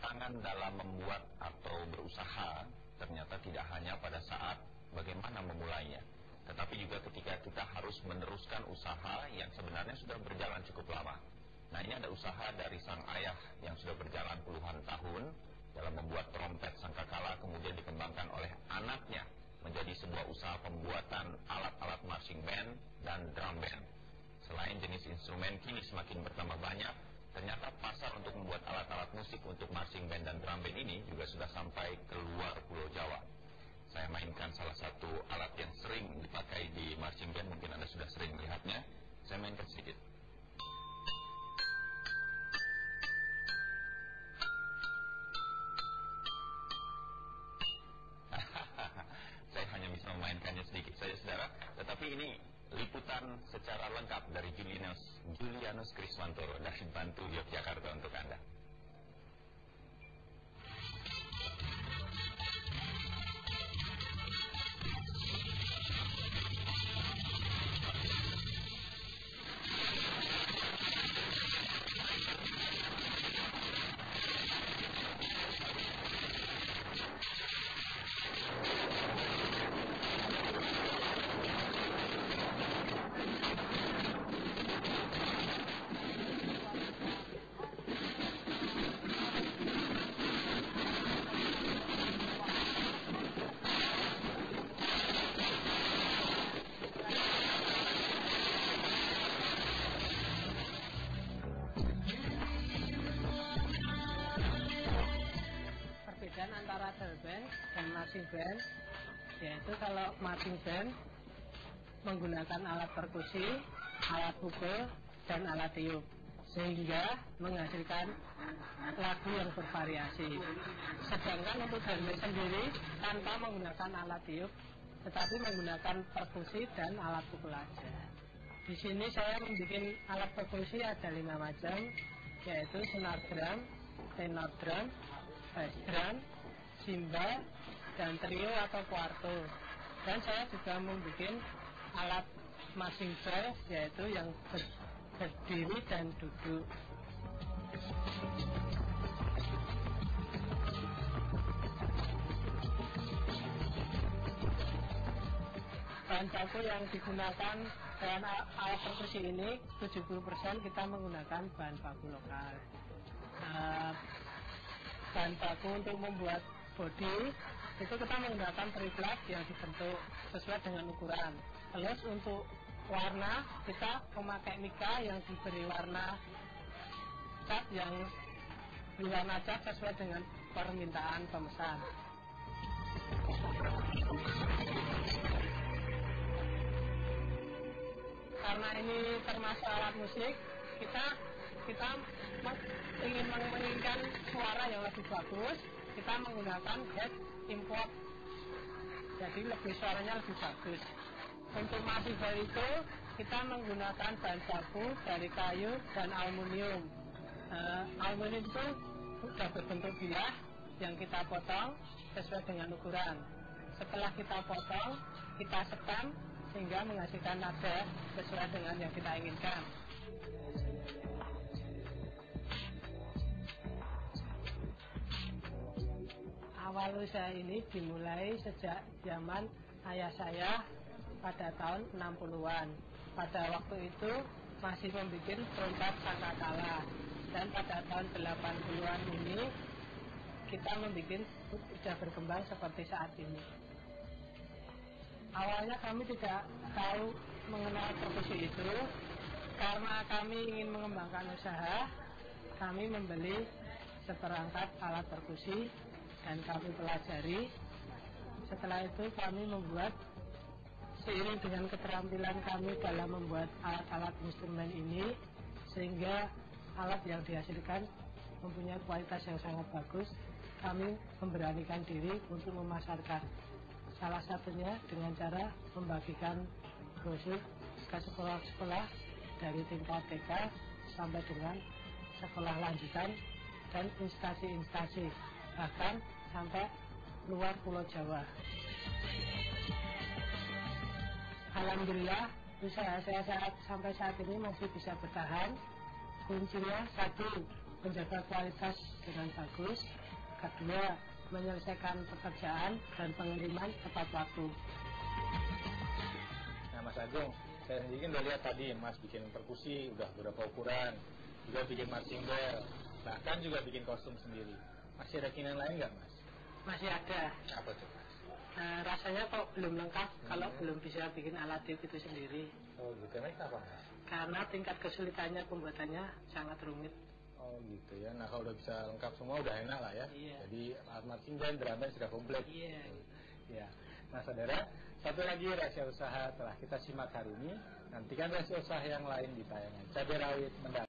tantangan dalam membuat atau berusaha ternyata tidak hanya pada saat bagaimana memulainya, tetapi juga ketika kita harus meneruskan usaha yang sebenarnya sudah berjalan cukup lama. Nah, ini ada usaha dari sang ayah yang sudah berjalan puluhan tahun dalam membuat trompet sangkakala, kemudian dikembangkan oleh anaknya menjadi sebuah usaha pembuatan alat-alat marching band dan drum band. Selain jenis instrumen kini semakin bertambah banyak, ternyata pasar untuk membuat alat-alat musik untuk marching band dan drum band ini juga sudah sampai keluar Pulau Jawa. Saya mainkan salah satu alat yang sering dipakai di marching band, mungkin Anda sudah sering melihatnya. Saya mainkan sedikit. Saya hanya bisa memainkannya sedikit saja, saudara. Tetapi ini liputan secara lengkap dari Julianus Kriswantoro dari Bantul, Yogyakarta untuk Anda. Perbedaan antara bell band dan marching band, yaitu kalau marching band menggunakan alat perkusi, alat pukul, dan alat tiup, sehingga menghasilkan lagu yang bervariasi. Sedangkan untuk bell band sendiri tanpa menggunakan alat tiup, tetapi menggunakan perkusi dan alat pukul aja. Di sini saya membuat alat perkusi ada 5 macam, yaitu snare drum, tenor drum, bass drum, cymbal, dan trio atau quarto. Dan saya juga membuat alat marching band, yaitu yang berdiri dan duduk. Bahan baku yang digunakan dalam alat perkusi ini 70% kita menggunakan bahan baku lokal. Bahan baku untuk membuat bodi itu kita menggunakan triplek yang dibentuk sesuai dengan ukuran. Terus untuk warna kita memakai mika yang diberi warna cat sesuai dengan permintaan pemesan. Karena ini termasuk alat musik, kita ingin menginginkan suara yang lebih bagus, kita menggunakan head import, jadi suaranya lebih bagus. Untuk marching band itu kita menggunakan bahan baku dari kayu dan aluminium. Aluminium itu sudah berbentuk bilah yang kita potong sesuai dengan ukuran. Setelah kita potong, kita sekam sehingga menghasilkan nada sesuai dengan yang kita inginkan. Awal usaha ini dimulai sejak zaman ayah saya pada tahun 60-an. Pada waktu itu masih membuat trompet sangkakala. Dan pada tahun 80-an ini kita membuat sudah berkembang seperti saat ini. Awalnya kami tidak tahu mengenal perkusi itu. Karena kami ingin mengembangkan usaha, kami membeli seperangkat alat perkusi dan kami pelajari. Setelah itu kami membuat, seiring dengan keterampilan kami dalam membuat alat-alat instrumen ini, sehingga alat yang dihasilkan mempunyai kualitas yang sangat bagus. Kami memberanikan diri untuk memasarkan. Salah satunya dengan cara membagikan brosur ke sekolah-sekolah dari tingkat TK sampai dengan sekolah lanjutan dan instansi-instansi, bahkan sampai luar Pulau Jawa. Alhamdulillah usaha saya sampai saat ini masih bisa bertahan. Kuncinya satu, menjaga kualitas dengan bagus. Kedua, menyelesaikan pekerjaan dan pengiriman tepat waktu. Nah Mas Agung, saya sendiri kan udah lihat tadi Mas bikin perkusi, udah beberapa ukuran, juga bikin marching bell, bahkan juga bikin kostum sendiri. Masih ada keinginan lain nggak Mas? Masih ada. Apa tuh Mas? Rasanya kok belum lengkap kalau belum bisa bikin alat tiup itu sendiri. Oh gitu, kenapa Mas? Karena tingkat kesulitannya pembuatannya sangat rumit. Oh gitu ya, nah kalau udah bisa lengkap semua udah enak lah ya. Iya. Jadi alat marching band, drum band sudah komplit. Iya. Ya. Nah saudara, satu lagi rahasia usaha telah kita simak hari ini. Nantikan rahasia usaha yang lain di tayangan Cabai Rawit mendatang.